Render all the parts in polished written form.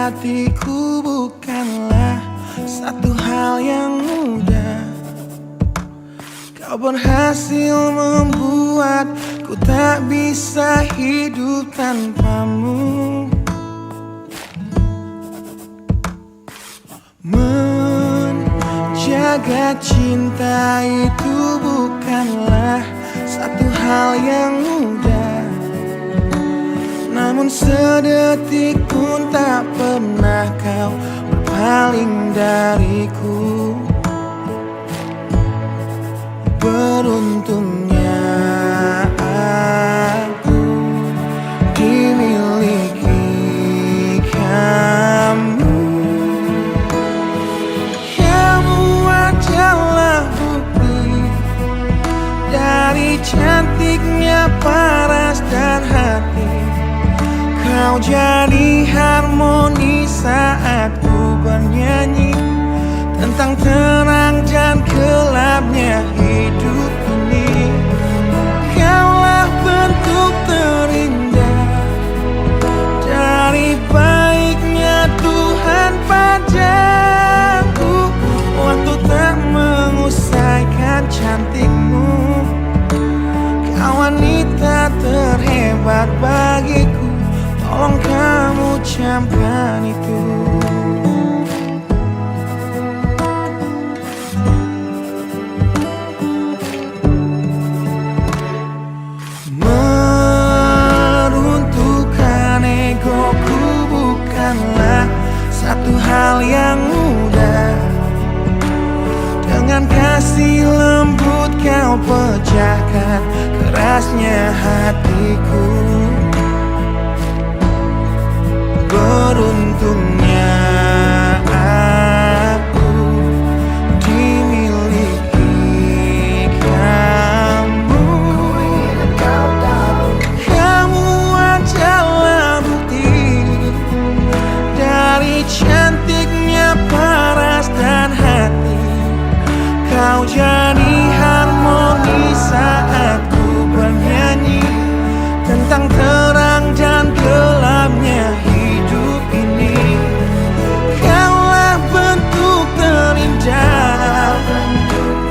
hatiku bukanlah satu hal yang mudah. Kau berhasil membuatku tak bisa hidup tanpamu. Menjaga cinta itu bukanlah satu hal yang mudah. Namun sedetik pun tak pernah kau berpaling dariku. Beruntungnya aku dimiliki kamu. Kamu adalah bukti dari cantiknya paras dan hati. Kau jadi harmoni saat ku bernyanyi tentang terang dan gelapnya hidup ini. Kaulah bentuk terindah dari baiknya Tuhan padaku. Waktu tak mengusaikan cantikmu. Kau wanita terhebat bagiku. Tolong kamu camkan itu. Meruntuhkan egoku bukanlah satu hal yang mudah. Dengan kasih lembut kau pecahkan kerasnya hatiku. Beruntungnya aku dimiliki kamu. Kamu adalah bukti dari cantiknya paras dan hati. Kau jadi harmoni saat ku bernyanyi tentang terang dan gelapnya hidup ini. Kaulah bentuk terindah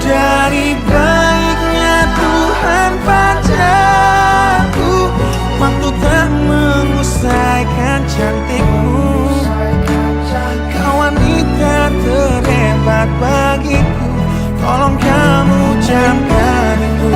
dari baiknya Tuhan padaku. Waktu tak mengusaikan cantikmu. Kau wanita terhebat bagiku. Tolong kamu camkan itu.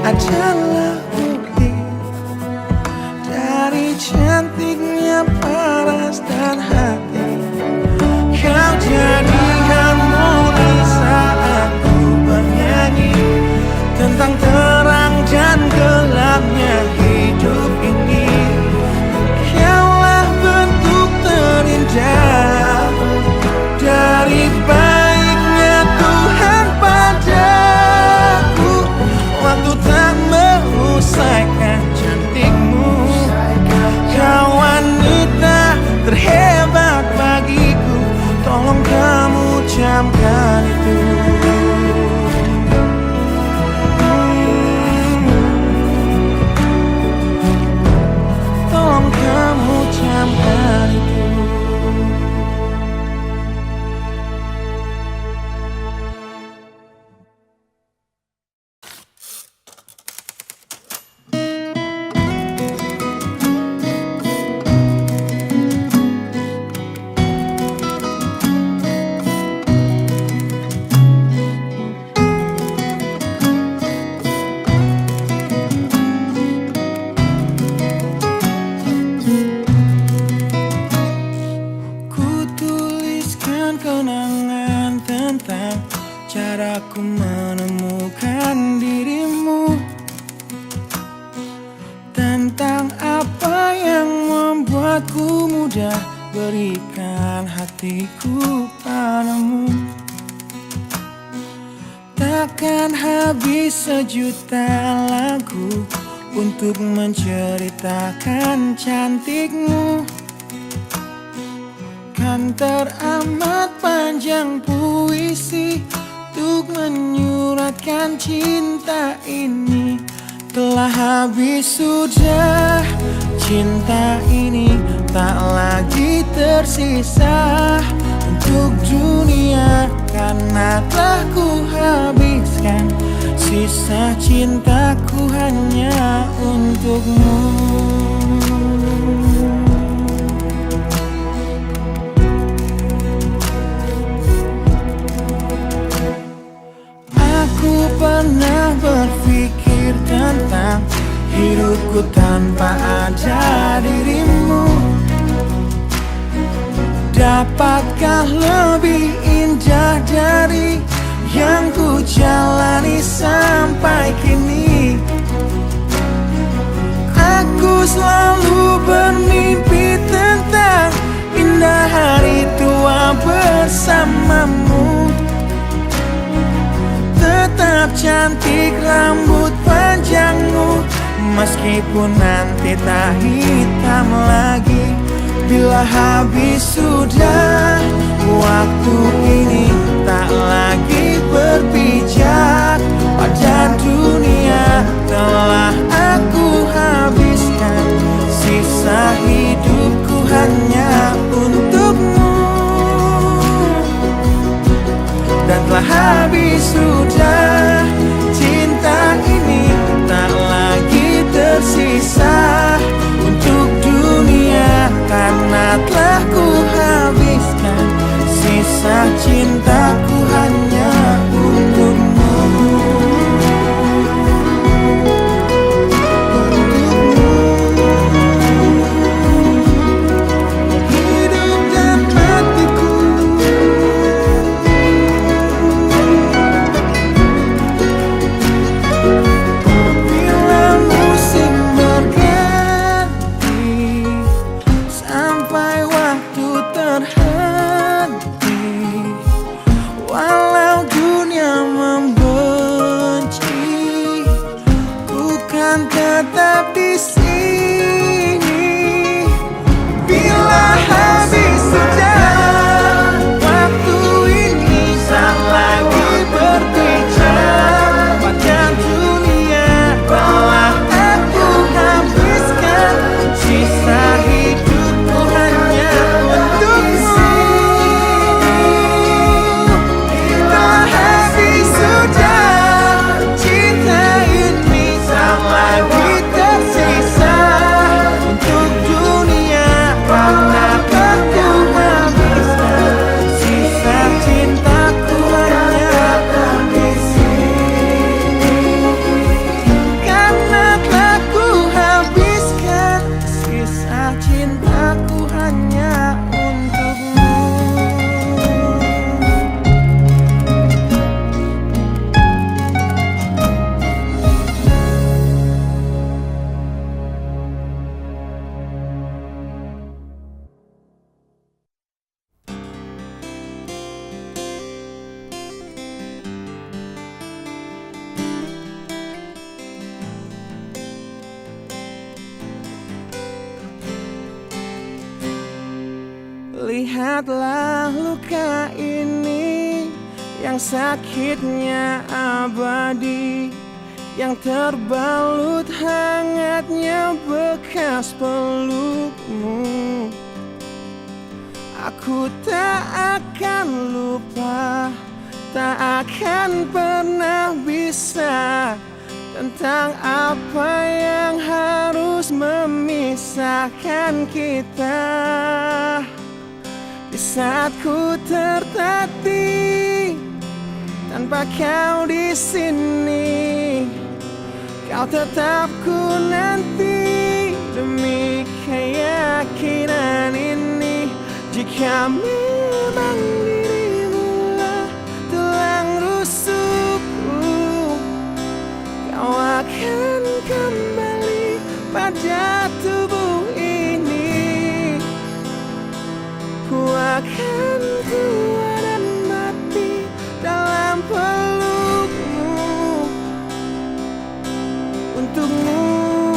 Adalah bukti dari cantiknya paras dan hati. Kau jadi harmoni saat ku bernyanyi tentang terang dan gelapnya hidup ini. Kaulah bentuk terindah dari baiknya Tuhan padaku. Waktu tak mengusaikan cantikmu. Kau wanita terhebat bagiku. Tolong kamu camkan itu. Tolong kamu camkan itu. Kenangan tentang caraku menemukan dirimu, tentang apa yang membuatku mudah berikan hatiku padamu. Takkan habis sejuta lagu untuk menceritakan cantikmu. Kan teramat panjang puisi untuk menyuratkan cinta ini. Telah habis sudah cinta ini, tak lagi tersisa untuk dunia, karena telah ku habiskan sisa cintaku hanya untukmu. Aku pernah berpikir tentang hidupku tanpa ada dirimu. Dapatkah lebih indah dari yang ku jalani sampai kini? Aku selalu bermimpi tentang indah hari tua bersamamu. Tetap cantik rambut panjangmu, meskipun nanti tak hitam lagi. Bila habis sudah waktu ini, tak lagi berpijak pada dunia. Telah aku habiskan sisa hidupku hanya untukmu. Dan telah habis sudah cinta ini, tak lagi tersisa untuk dunia, karena telah ku habiskan sisa cintaku hanya untukmu. Hidup dan matiku, bila musim berganti, sampai waktu terhenti, walau dunia membenci, bukan tetap di sini. Bila habis sudah waktu ini, tak lagi berpijak pada dunia. Telah aku habiskan sisa hidupku hanya untukmu. Telah habis sudah cinta ini, tak lagi tersisa untuk dunia, karena aku habiskan sisa cintaku hanya di sini. Karena telah ku habiskan sisa cintaku hanya untukmu. Lihatlah luka ini yang sakitnya abadi, yang terbalut hangatnya bekas pelukmu. Aku tak akan lupa, tak akan pernah bisa, tentang apa yang harus memisahkan kita. Di saat ku tertatih tanpa kau di sini, kau tetap ku nanti demi keyakinan ini. Jika memang dirimu lah tulang rusukku, kau akan kembali pada tubuh ini. Ku akan tua dan mati dalam pelukmu untukmu.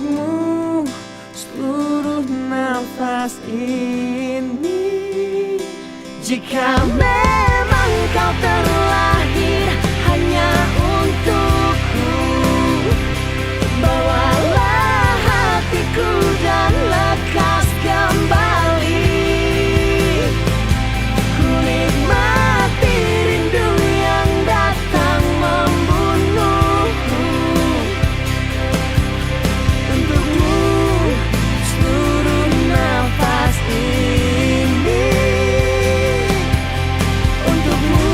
untukmu seluruh nafas ini. Jika memang kau terlahir hanya untukku, bawalah hatiku dan lekas kembali. Ku nikmati rindu yang datang membunuhku. Untukmu seluruh nafas ini. Untukmu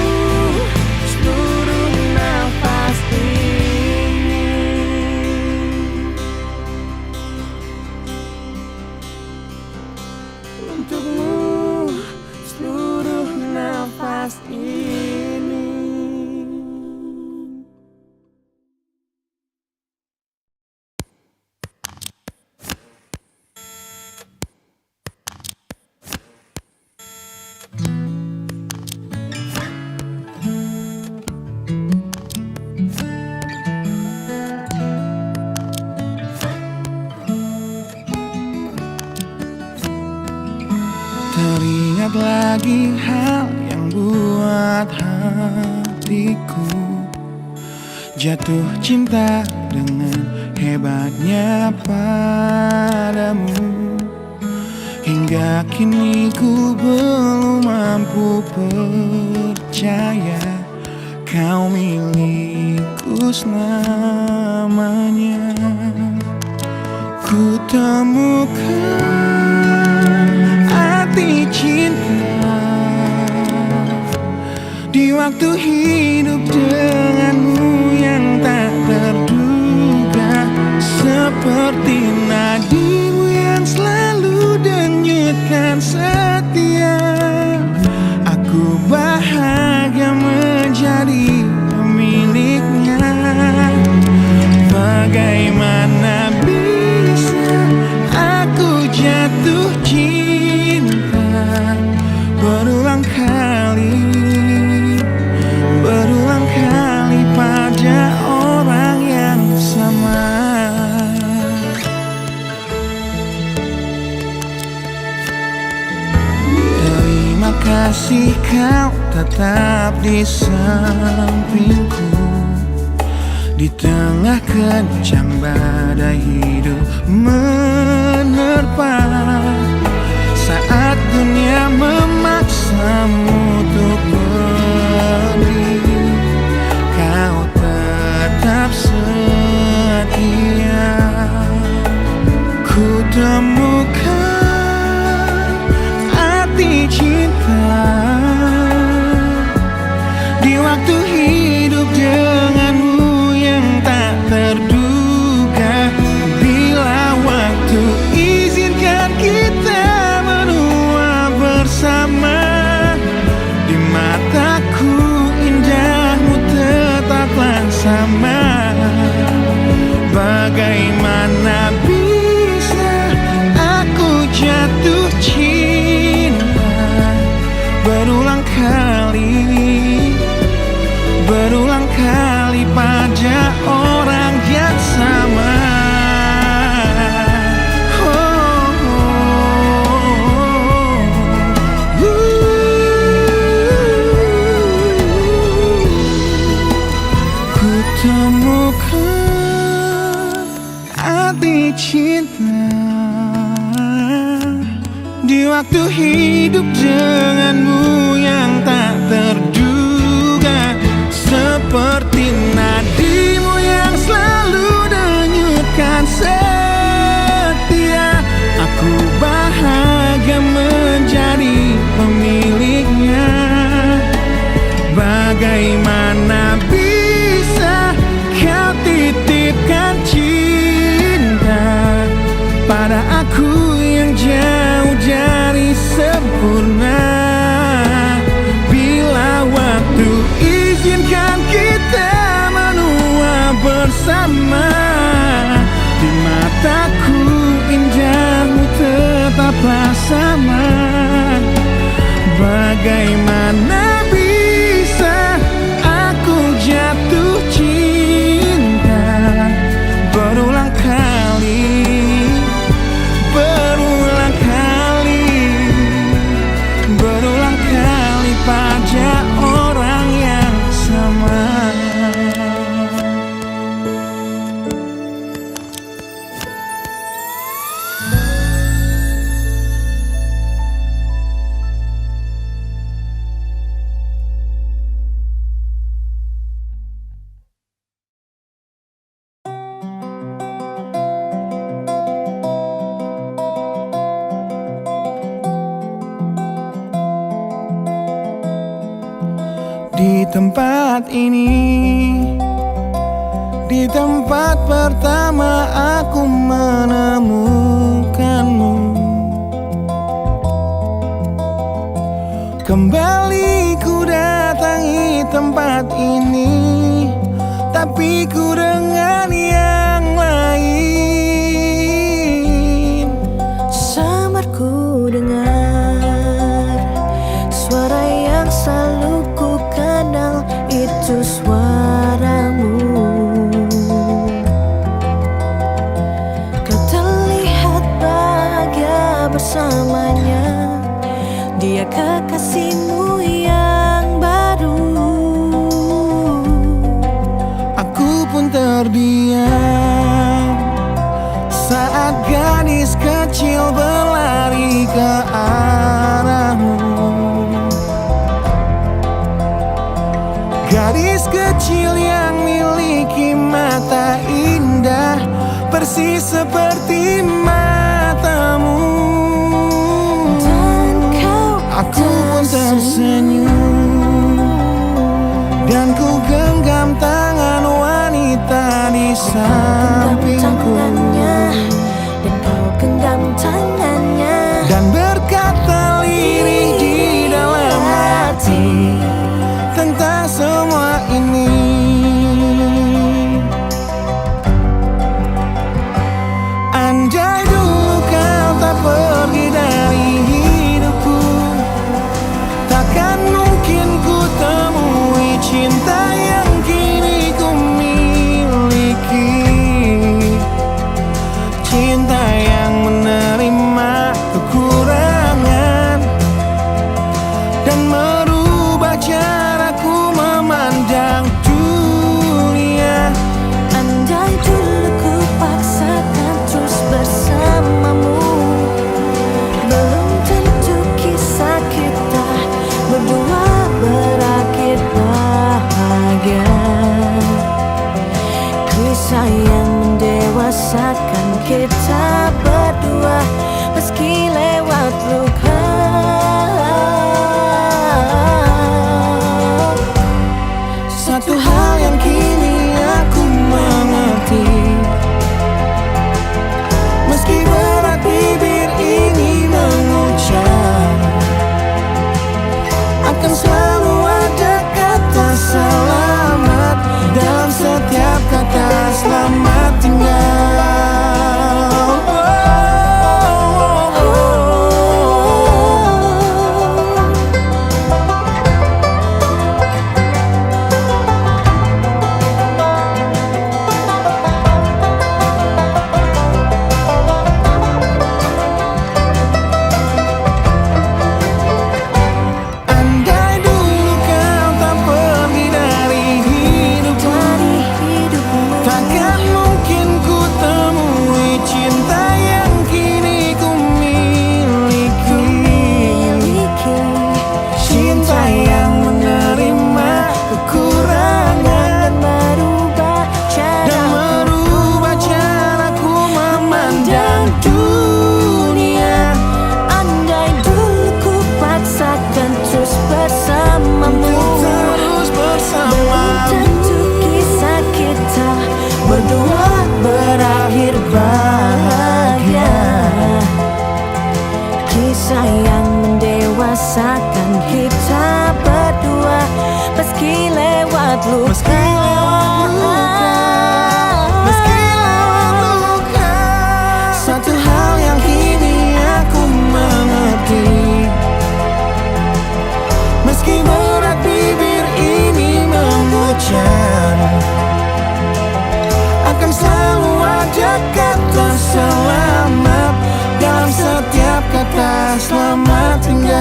seluruh nafas ini. Untukmu seluruh nafas ini. Teringat lagi hal yang buat hatiku jatuh cinta dengan hebatnya padamu. Hingga kini ku belum mampu percaya kau milikku selamanya. Ku temukan arti cinta di waktu hidup denganmu yang tak terduga. Seperti nadimu yang selalu denyutkan setia, aku bahagia menjadi pemiliknya. Bagaimana bisa aku jatuh cinta berulang kali pada orang yang sama. Terima kasih kau tetap di sampingku di tengah kencang badai hidup menerpa. Saat dunia memaksamu untuk pergi, kau tetap setia. Ku temukan arti cinta di waktu hidup denganmu yang tak terduga. Bila waktu izinkan kita menua bersama, di mataku indahmu tetaplah sama. Bagaimana bisa aku jatuh cinta berulang kali pada orang yang sama. Ku temukan arti cinta di waktu hidup denganmu yang tak terduga. Seperti nadimu yang selalu denyutkan setia, aku bahagia menjadi pemiliknya. Bagaimana bisa kau titipkan cinta pada aku yang jauh dari sempurna? Bila waktu izinkan kita menua bersama, di mataku indahmu tetaplah sama. Bagaimana bisa aku jatuh cinta berulang kali tempat ini, di tempat pertama aku menemukanmu. Kembali ku datangi tempat ini, tapi ku dengan yang lain. Samar ku dengar suara yang selalu ku kenal, itu suaramu. Kau terlihat bahagia bersamanya, dia kekasihmu yang baru. Aku pun terdiam saat gadis kecil berlari ke arahmu. Gadis kecil yang miliki mata indah, persis seperti matamu. Aku pun tersenyum dan ku genggam tangan wanita di sampingku. Dan kau genggam tangannya, dan berkata lirih di dalam hati tentang semua ini. Andai dulu kau tak pergi dari hidupku, takkan mungkin ku temui cinta yang kini ku miliki. Cinta yang menerima kekurangan dan merubah caraku memandang dunia. andai dulu ku paksakan terus bersamamu, belum tentu kisah kita berdua berakhir bahagia. Kisah yang mendewasakan kita berdua, meski lewat luka. Satu hal yang kini aku mengerti, meski berat bibir ini mengucap, akan selalu ada kata selamat dalam setiap kata selamat tinggal. Andai dulu kau tak pergi dari hidupku, takkan mungkin ku temui cinta yang kini ku miliki. Cinta yang menerima kekurangan dan merubah caraku memandang dunia. Andai dulu ku paksakan terus bersamamu, Terus bersama, belum tentu kisah kita berdua berakhir bahagia. Kisah yang mendewasakan kita berdua, meski lewat luka. meski luka. Satu hal yang kini aku mengerti, meski berat bibir ini mengucap, akan selalu ada kata selamat dalam setiap kata selamat tinggal.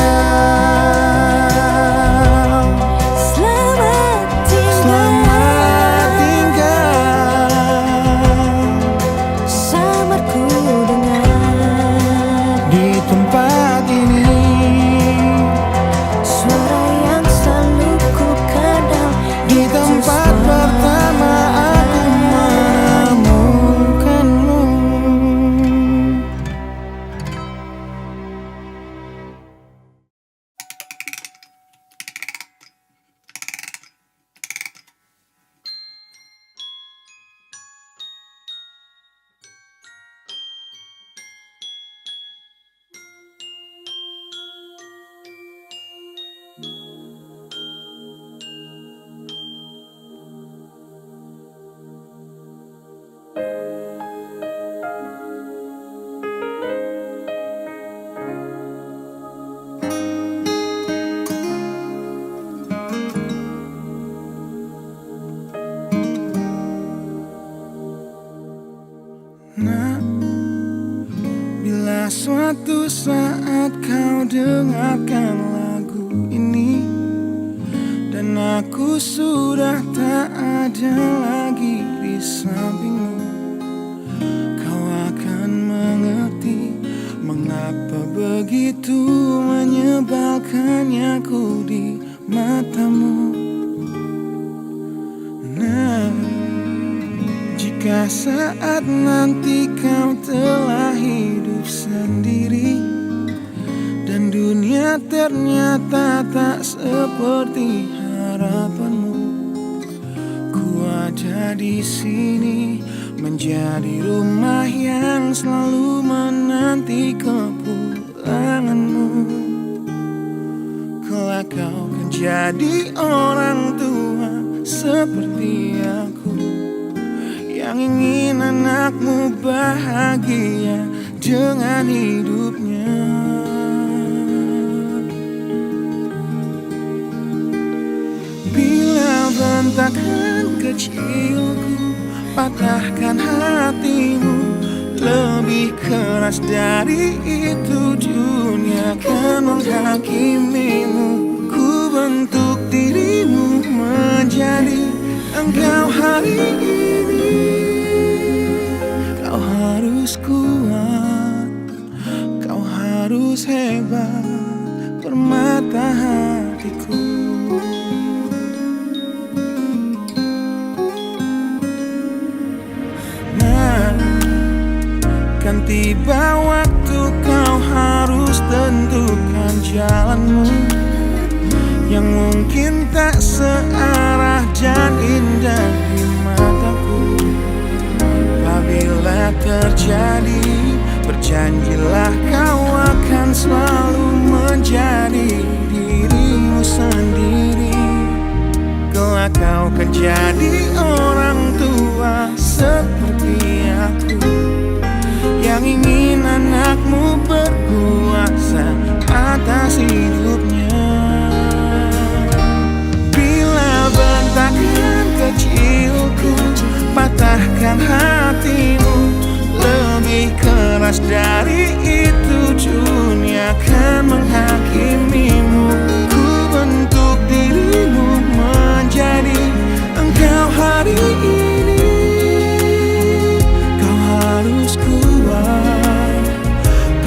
Selamat tinggal, Selamat tinggal samar ku dengar di tempat ini, suara yang selalu ku kenal, di tempat pertama aku menemukanmu. Jika suatu saat kau dengarkan lagu ini dan aku sudah tak ada lagi di sampingmu, kau akan mengerti mengapa begitu menyebalkannya ku di matamu. Nah, jika saat nanti kau telah hidup sendiri dan dunia ternyata tak seperti harapanmu, ku ada di sini menjadi rumah yang selalu menanti kepulanganmu. Kelak kau kan jadi orang tua seperti aku, yang ingin anakmu bahagia dengan hidupnya. Bila bentakan kecilku patahkan hatimu, lebih keras dari itu dunia akan menghakimimu. Ku bentuk dirimu menjadi engkau hari ini. Kau harus kuat, kau harus hebat, permata hatiku. Nah, kan tiba waktu kau harus tentukan jalanmu, yang mungkin tak searah dan indah di mataku. Apabila terjadi, berjanjilah kau akan selalu menjadi dirimu sendiri. Kelak kau kan jadi orang tua seperti aku, yang ingin anakmu berkuasa atas hidupnya. Bentakan kecilku patahkan hatimu, lebih keras dari itu dunia akan menghakimimu. Ku bentuk dirimu menjadi engkau hari ini. Kau harus kuat,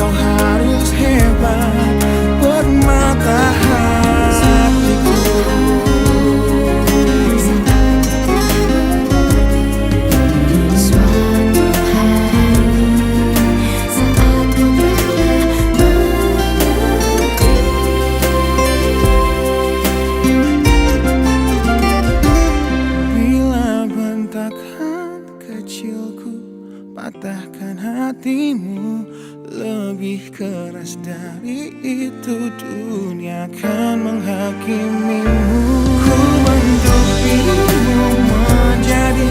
kau harus hebat, permata hatiku. Patahkan hatimu, lebih keras dari itu dunia akan menghakimimu. Ku bentuk dirimu menjadi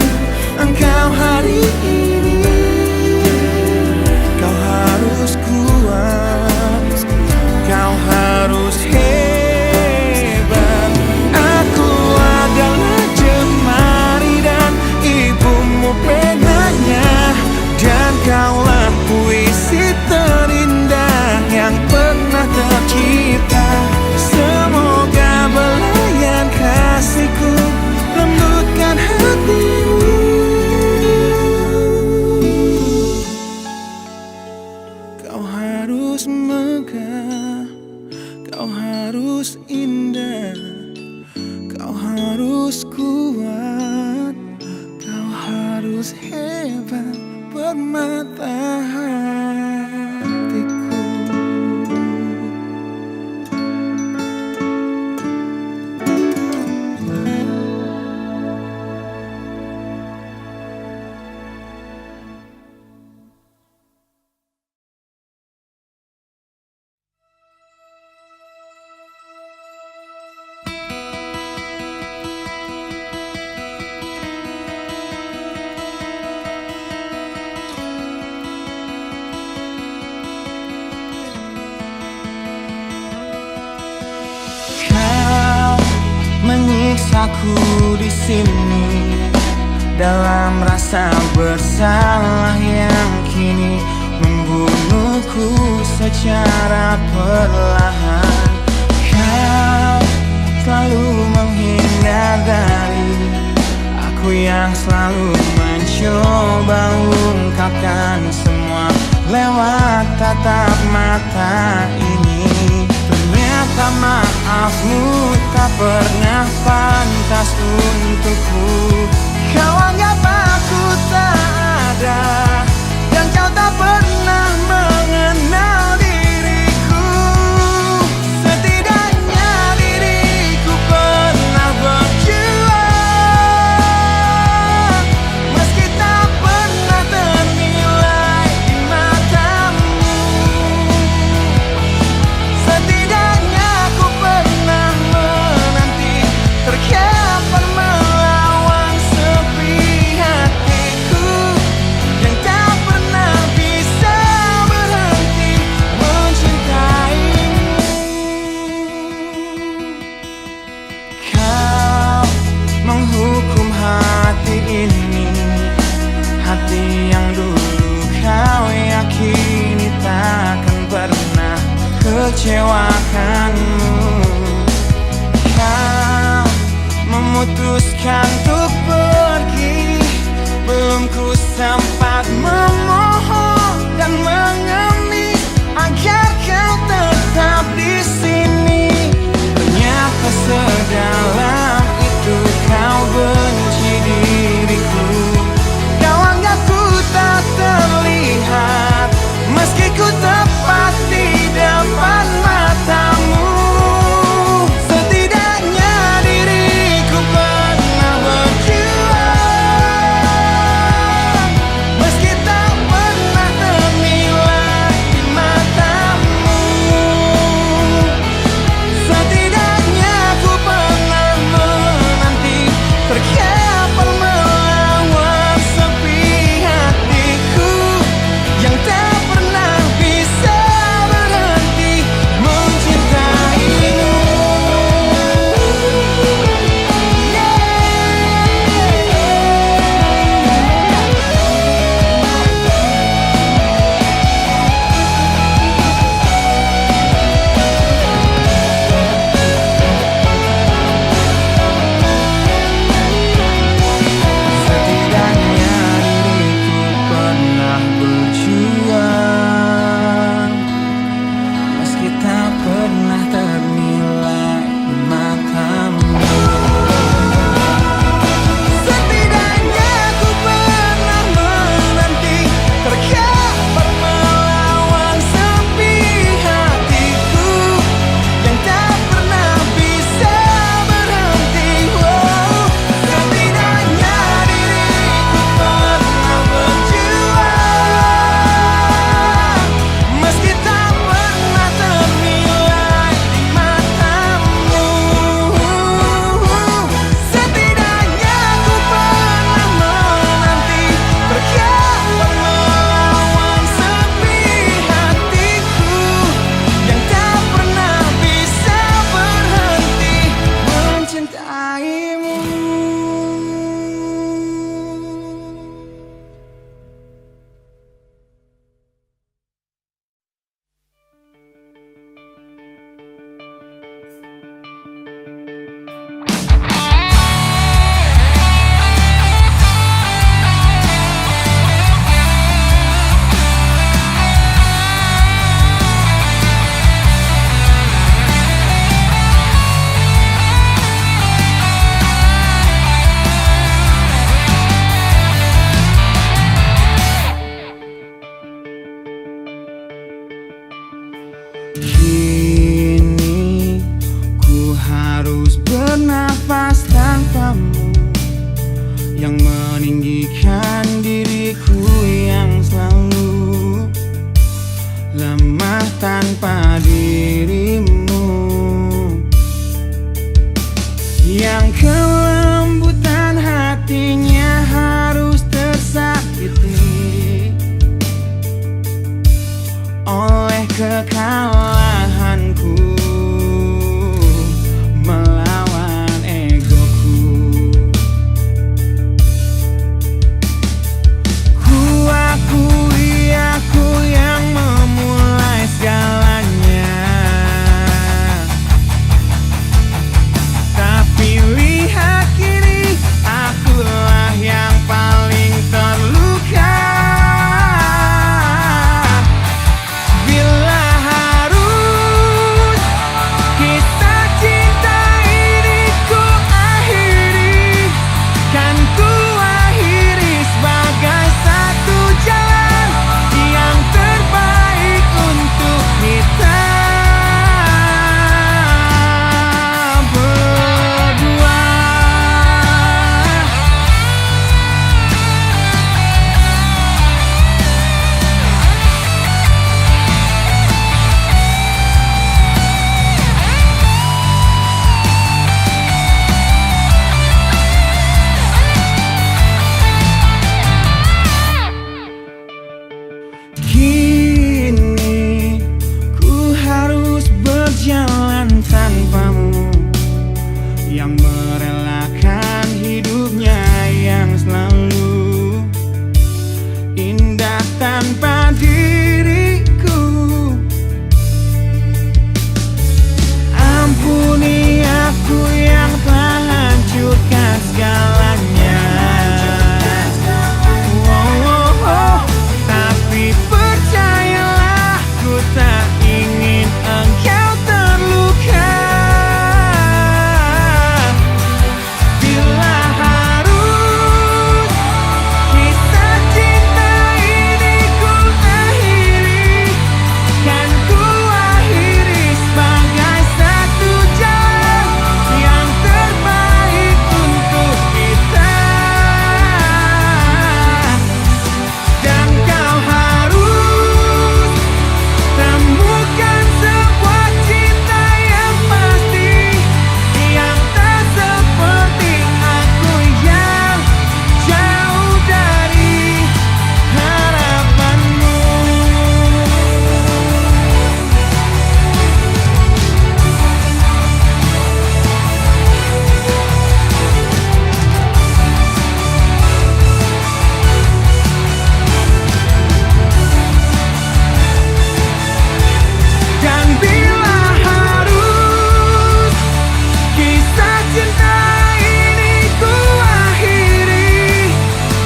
engkau hari ini. Kau harus kuat, kau harus hebat. Aku adalah jemari dan ibumu penanya, dan kaulah puisi terindah yang pernah tercipta. Semoga belayan kasihku lembutkan hatimu. Kau harus megah, kau harus indah, kau harus kuat, kau harus hebat, permata hatiku. Menyiksaku di sini dalam rasa bersalah yang kini membunuhku. hatiku secara perlahan. Kau selalu menghindar dari aku yang selalu mencoba ungkapkan semua lewat tatap mata ini. Ternyata maafmu tak pernah pantas untukku. Kau anggap aku tak ada, dan kau tak pernah mengenal diriku. Setidaknya diriku pernah berjuang, meski tak pernah ternilai di matamu. Setidaknya aku pernah menanti, terkapan melawan sepi hatiku yang tak pernah bisa berhenti mencintaimu. Kau menghukum hati ini, hati yang dulu kau yakini takkan pernah kecewakanmu. Kau memutuskan untuk pergi, belum ku sempat memohon dan mengemis agar kau tetap di sini. Ternyata sedalam itu kau benci diriku. Kau anggap ku tak terlihat, meski ku tepat di depan matamu. Setidaknya diriku pernah berjuang, meski tak pernah ternilai di matamu. Setidaknya ku pernah menanti, terkapan melawan sepi hatiku yang tak pernah bisa berhenti mencintaimu. Setidaknya diriku pernah berjuang, meski tak pernah ternilai di matamu. Setidaknya ku pernah menanti, terkapan melawan sepi hatiku yang tak pernah bisa berhenti. Setidaknya diriku pernah berjuang, meski tak pernah ternilai di matamu. Setidaknya ku pernah menanti, terkapan melawan sepi hatiku yang tak pernah bisa berhenti mencintaimu. Kini ku harus bernafas tanpamu, yang meninggikan diriku yang selalu lemah tanpa dirimu, yang kelembutan hatinya harus tersakiti oleh kekalahanku melawan egoku. Ku akui aku yang memulai berjalan tanpamu, yang merelakan hidupnya yang selalu indah tanpa diriku. Ampuni aku yang telah hancurkan segalanya. Tapi percayalah, ku tak ingin engkau terluka. Bila harus kisah cinta ini ku akhiri, kan ku akhiri sebagai satu jalan yang terbaik untuk kita. Dan kau harus temukan sebuah cinta yang pasti, yang tak seperti aku yang jauh dari harapanmu. Dan bila harus kisah cinta ini ku akhiri,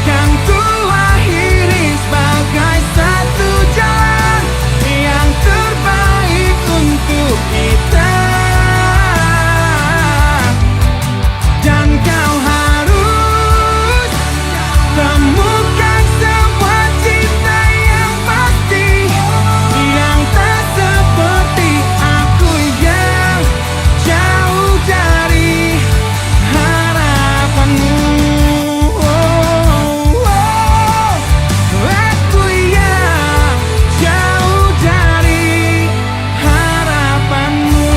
kan ku akhiri sebagai satu jalan yang terbaik untuk kita. Dan kau harus temukan sebuah cinta yang pasti, yang tak seperti aku yang jauh dari harapanmu. Aku yang jauh dari harapanmu.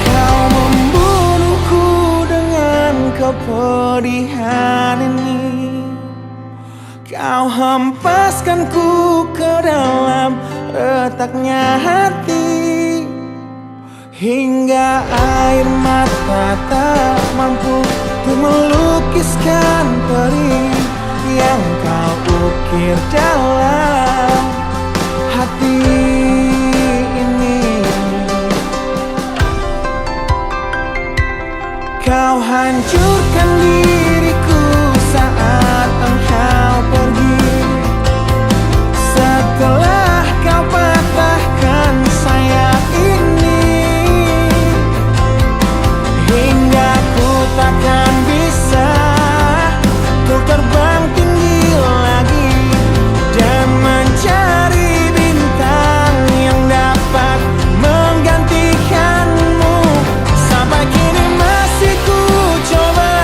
Kau membunuhku dengan kepedihan ini, kau hempaskanku ke dalam retaknya hati, hingga air mata tak mampu untuk melukiskan perih yang kau ukir dalam hati ini. Kau hancurkan diriku saat engkau pergi, setelah kau patahkan sayap ini, hingga ku takkan bisa untuk terbang tinggi lagi dan mencari bintang yang dapat menggantikanmu. Sampai kini masih ku coba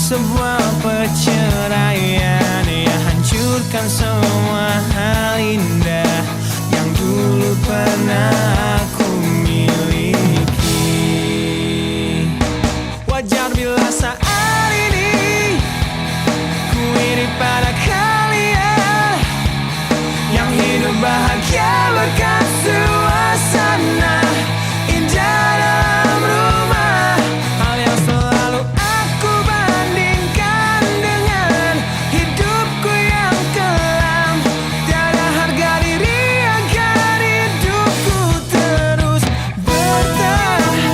sebuah perceraian yang hancurkan semua hal indah yang dulu pernah aku miliki. Wajar bila saat ini ku iri pada kalian yang hidup bahagia berkat suasana indah dalam rumah. Hal yang selalu aku bandingkan dengan hidupku yang kelam. Tiada harga diri agar hidupku terus bertahan.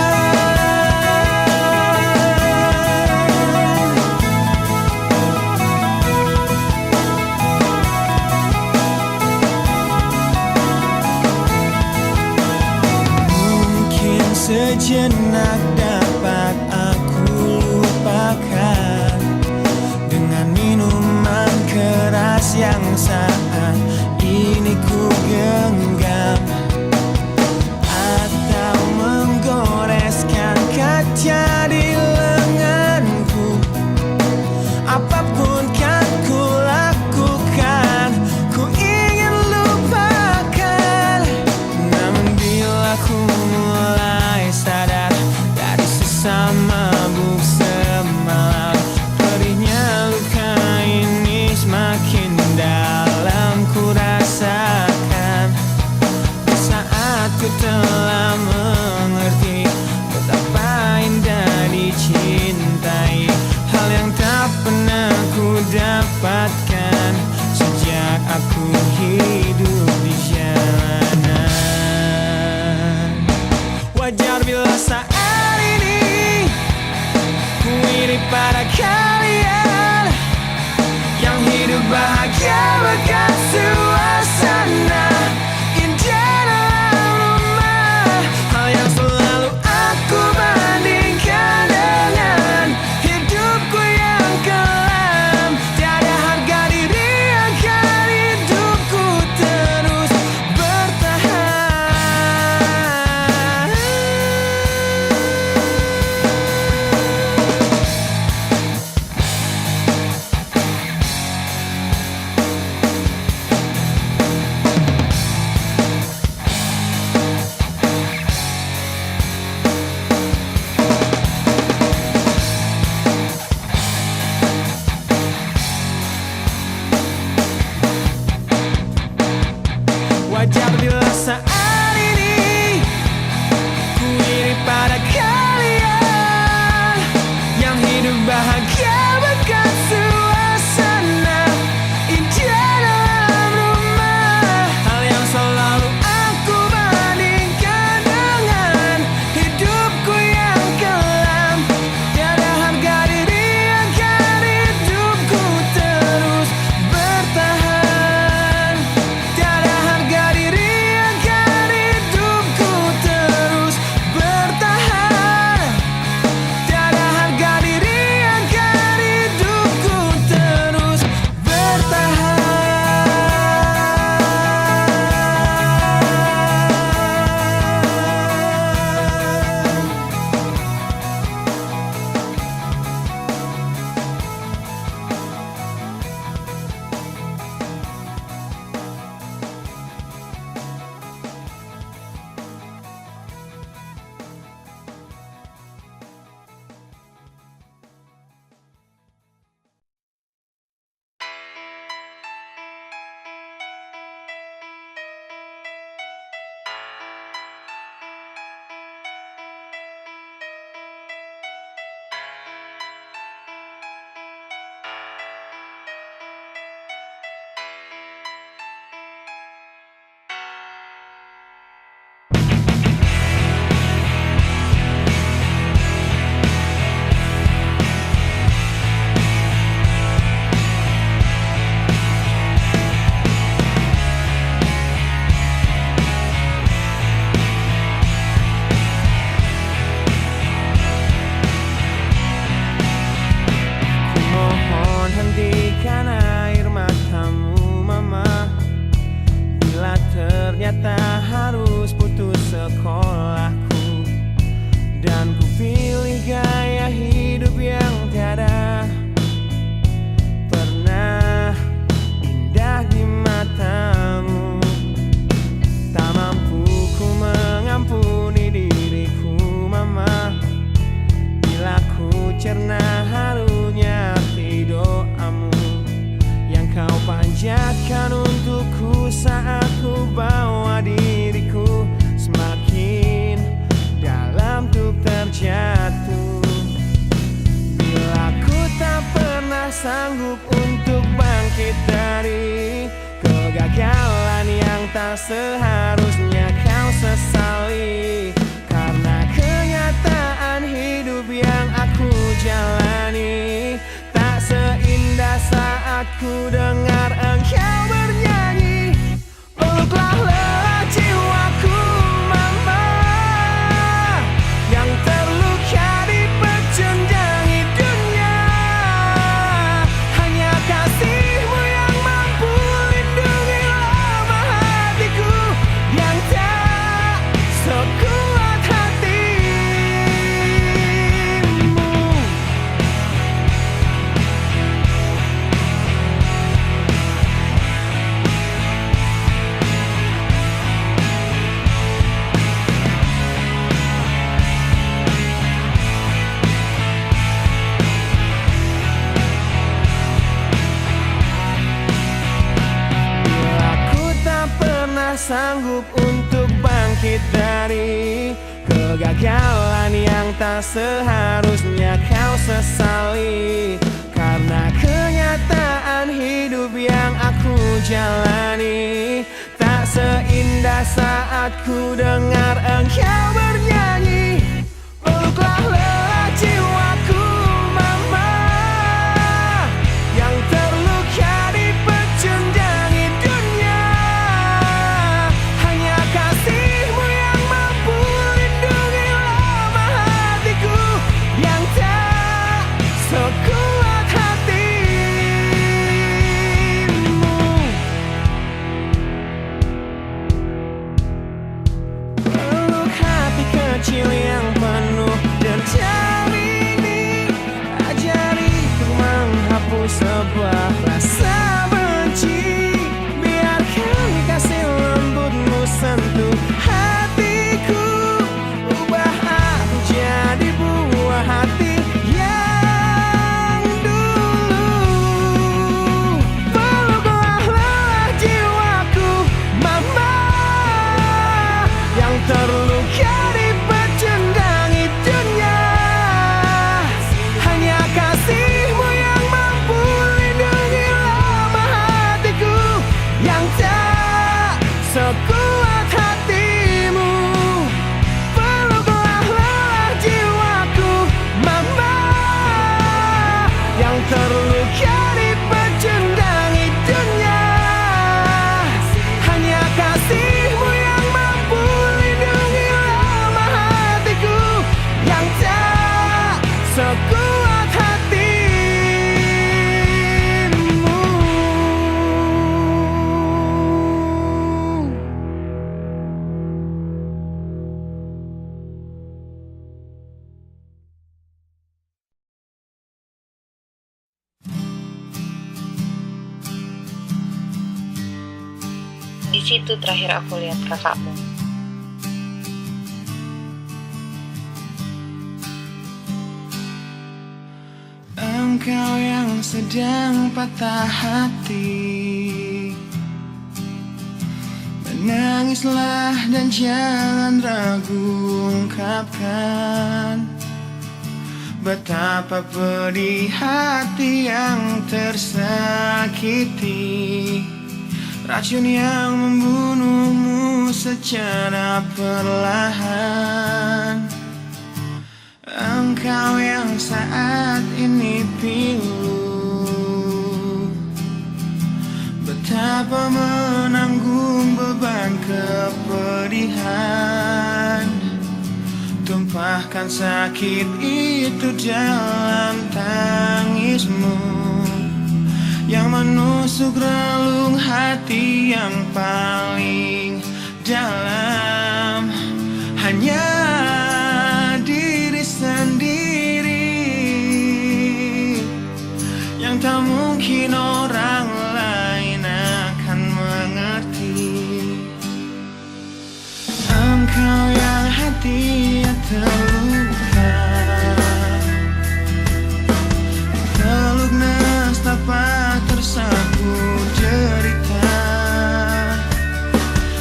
Mungkin sejenak dapat aku lupakan dengan minuman keras yang saat ini ku genggam, atau menggoreskan kaca di lenganku. Apapun kan ku lakukan, ku ingin lupakan. Namun bila ku mulai sadar dari sesama mabuk semalam, perihnya luka ini semakin dalam ku rasakan. Di saat ku telah mengerti betapa indah dicintai, hal yang tak pernah ku dapatkan sejak aku hidup di jalanan. Wajar bila saat ini ku iri pada kalian yang hidup bahagia berkat suasana indah dalam rumah. Hal yang selalu aku bandingkan dengan hidupku yang kelam. Tiada harga diri agar hidupku terus bertahan. Wajar bila saat ini ku iri pada kalian yang hidup bahagia berkat suasana indah dalam rumah. Hal yang selalu aku bandingkan dengan hidupku yang kelam. Tiada harga diri agar hidupku terus bertahan. Tiada harga diri agar hidupku terus bertahan. Tiada harga diri agar hidupku terus bertahan. Dan ku pilih gaya hidup yang tiada sanggup untuk bangkit dari kegagalan yang tak seharusnya kau sesali. Karena kenyataan hidup yang aku jalani tak seindah saat ku dengar engkau bernyanyi. Peluklah lelah jiwaku mama, yang terluka dipecundangi dunia. Hanya kasihmu yang mampu lindungi lemah hatiku yang tak sekuat hatimu. Bila ku tak pernah sanggup untuk bangkit dari kegagalan yang tak seharusnya kau sesali. Karena kenyataan hidup yang aku jalani tak seindah saat ku dengar engkau bernyanyi. Peluklah lelah jiwaku mama, yang terluka dipecundangi dunia. Hanya kasihmu yang mampu lindungi lemah hatiku yang tak sekuat hatimu. Peluk hati kecil yang penuh derjal ini, ajariku menghapus sebuah rasa benci. Biarkan kasih lembutmu sentuh hatiku, ubah aku jadi buah hati yang dulu. Peluklah lelah jiwaku mama, yang terluka dipecundangi dunia. Hanya kasihmu yang mampu lindungi lemah hatiku yang tak sekuat hatimu. Peluklah lelah jiwaku mama, yang terluka dipecundangi dunia. Hanya kasihmu yang mampu lindungi lemah hatiku yang tak sekuat hatimu. Di situ terakhir aku lihat kakakmu. Engkau yang sedang patah hati, menangislah dan jangan ragu ungkapkan betapa pedih hati yang tersakiti. Racun yang membunuhmu secara perlahan. Engkau yang saat ini pilu, betapa menanggung beban kepedihan. Tumpahkan sakit itu dalam tangismu yang menusuk relung hati yang paling dalam. Hanya diri sendiri yang tak mungkin orang lain akan mengerti. Engkau yang hatinya terluka, peluk nestapa tersapu derita,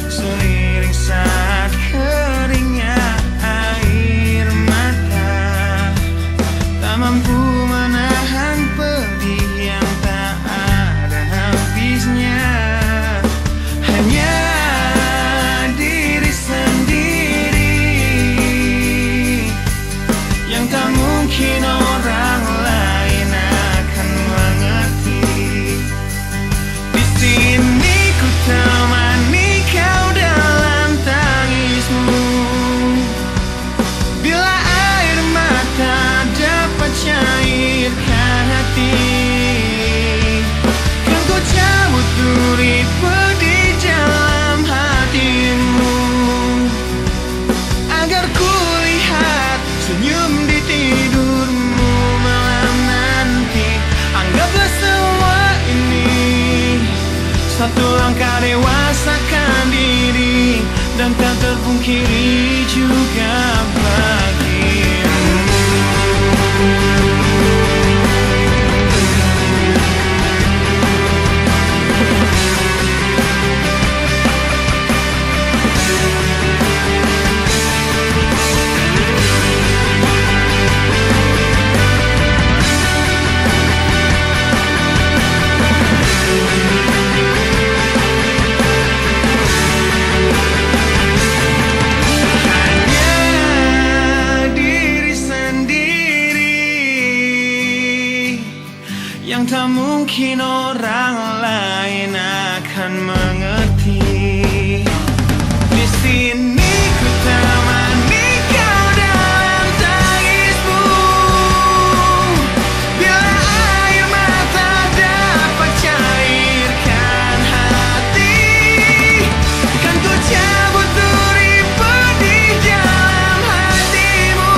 seiring saat keringnya air mata, tak mampu menahan pedih yang engkau dewasakan diri dan tak terpungkiri juga bagimu. Yang tak mungkin orang lain akan mengerti. Di sini ku temani kau dalam tangismu. Bila air mata dapat cairkan hati, kan ku cabut duri pedih dalam hatimu,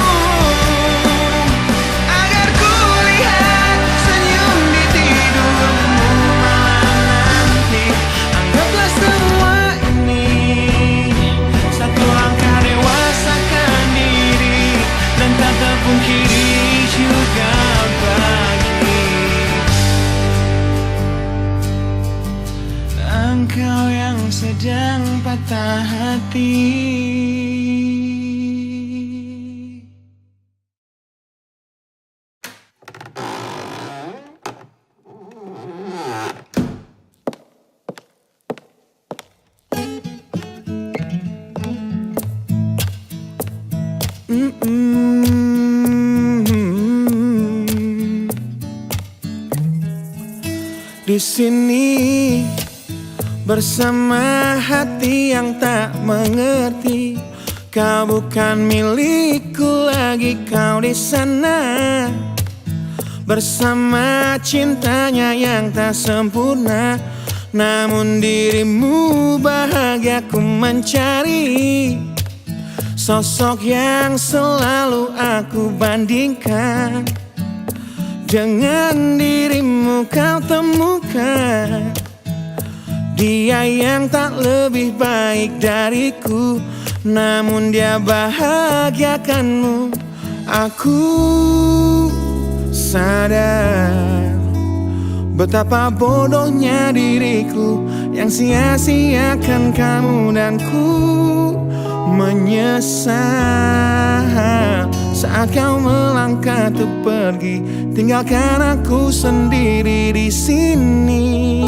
agar ku lihat senyum di tidurmu malam nanti. Anggaplah semua ini satu langkah dewasakan diri dan tak terpungkiri juga bagi engkau yang sedang patah hati. Di sini bersama hati yang tak mengerti. Kau bukan milikku lagi, kau di sana bersama cintanya yang tak sempurna. Namun dirimu bahagia ku mencari. Sosok yang selalu aku bandingkan dengan dirimu kau temukan. Dia yang tak lebih baik dariku, namun dia bahagiakanmu. Aku sadar betapa bodohnya diriku yang sia-siakan kamu, dan ku menyesal saat kau melangkah untuk pergi, tinggalkan aku sendiri di sini.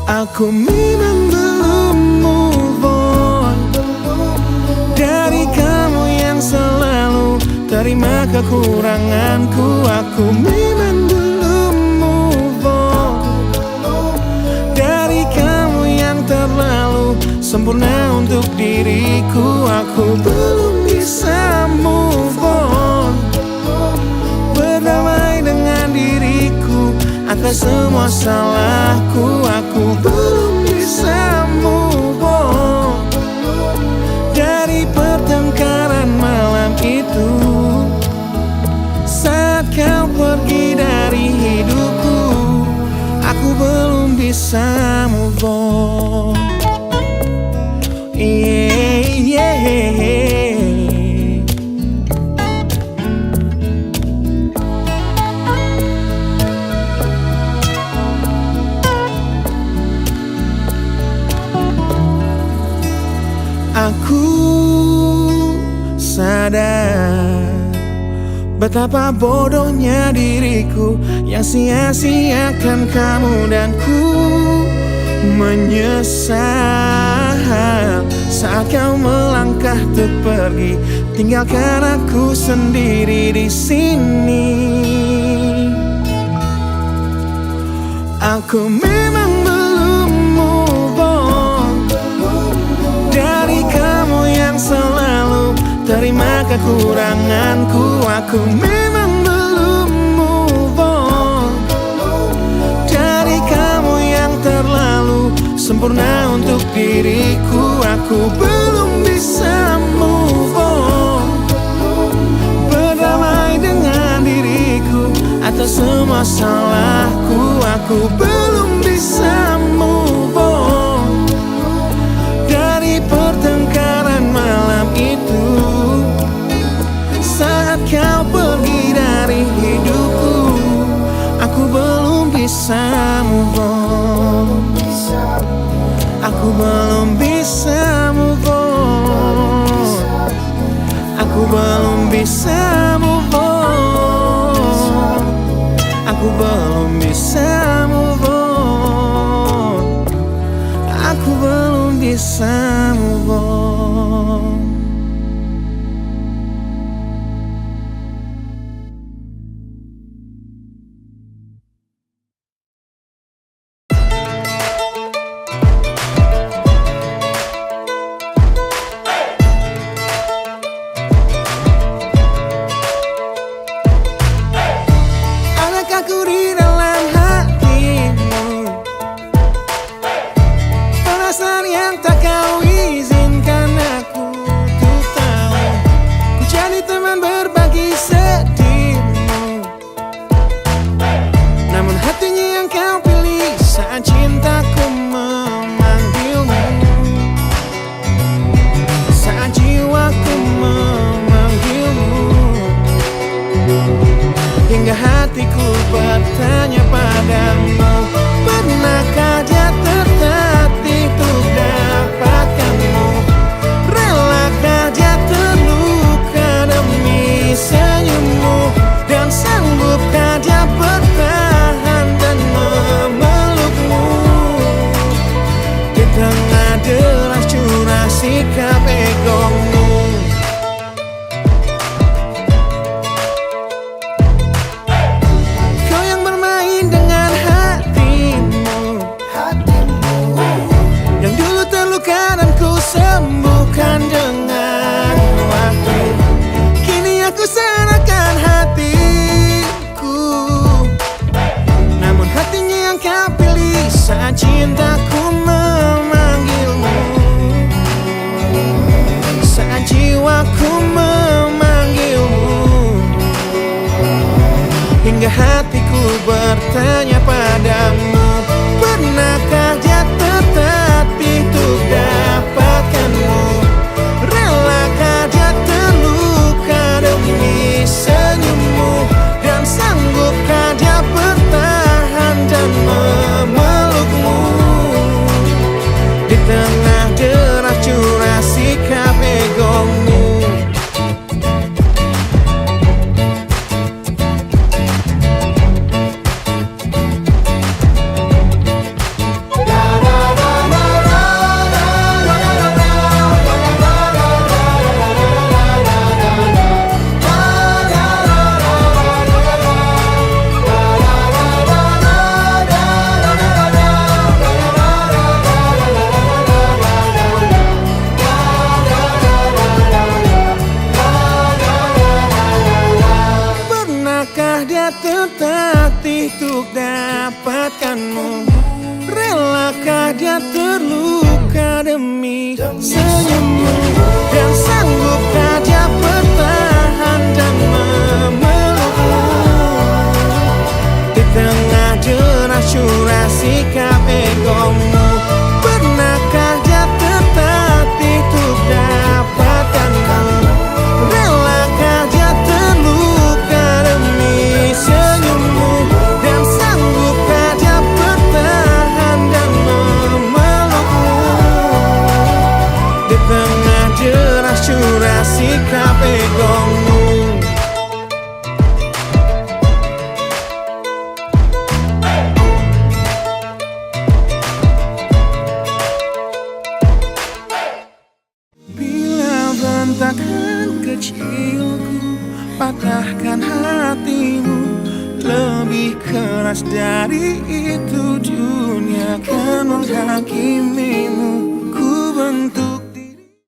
Aku memang belum move on dari kamu yang selalu terima kekuranganku. Aku memang belum move on dari kamu yang terlalu sempurna untuk diriku. Aku belum bisa move on, berdamai dengan diriku atas semua salahku. Aku belum bisa move on dari pertengkaran malam itu saat kau pergi dari hidupku. Aku belum bisa move on. Aku sadar betapa bodohnya diriku yang sia-siakan kamu, dan ku menyesal saat kau melangkah untuk pergi, tinggalkan aku sendiri di sini. Aku memang belum move on dari kamu yang selalu terima kekuranganku. Aku memang belum move on dari kamu yang terlalu sempurna untuk diriku. Aku belum bisa move on, berdamai dengan diriku atas semua salahku, aku belum bisa move on dari pertengkaran malam itu. Saat kau pergi dari hidupku, aku belum bisa move on. Aku belum bisa move on. Aku belum bisa move on. Aku belum bisa move on. Aku belum bisa move on. Aku di dalam hatimu, perasaan yang tak kau izinkan aku untuk tahu. Ku jadi teman berbagi sedihmu, namun hatinya yang kau pilih saat cintaku memanggilmu, saat jiwaku memanggilmu. Hingga hatiku bertanya padamu, pernahkah dia tertatih untuk dapatkanmu? Relakah dia terluka demi senyummu? Dan sanggupkah dia bertahan dan memelukmu? Di tengah deras curah sikap egomu. Sembuhkan dengan waktu. Kini aku serahkan hatiku, namun hatinya yang kau pilih saat cintaku memanggilmu, saat jiwaku memanggilmu. Hingga hatiku bertanya padamu, pernahkah dia tertatih untuk dapatkanmu? Relakah dia terluka demi senyummu? Dan sanggupkah dia bertahan dan memelukmu? Di tengah deras curah sikap egomu. Tertatih untuk dapatkanmu? Relakah dia terluka demi senyummu? Dan sanggupkah dia bertahan dan memelukmu? Di tengah deras curah sikap egomu, pernahkah dia tertatih untuk dapatkanmu? Relakah dia terluka demi senyummu? Dan sanggupkah dia bertahan dan memelukmu? Di tengah deras curah sikap egomu. Bila bentakan kecilku patahkan hatimu, lebih keras dari itu dunia akan menghakimimu. Ku bentuk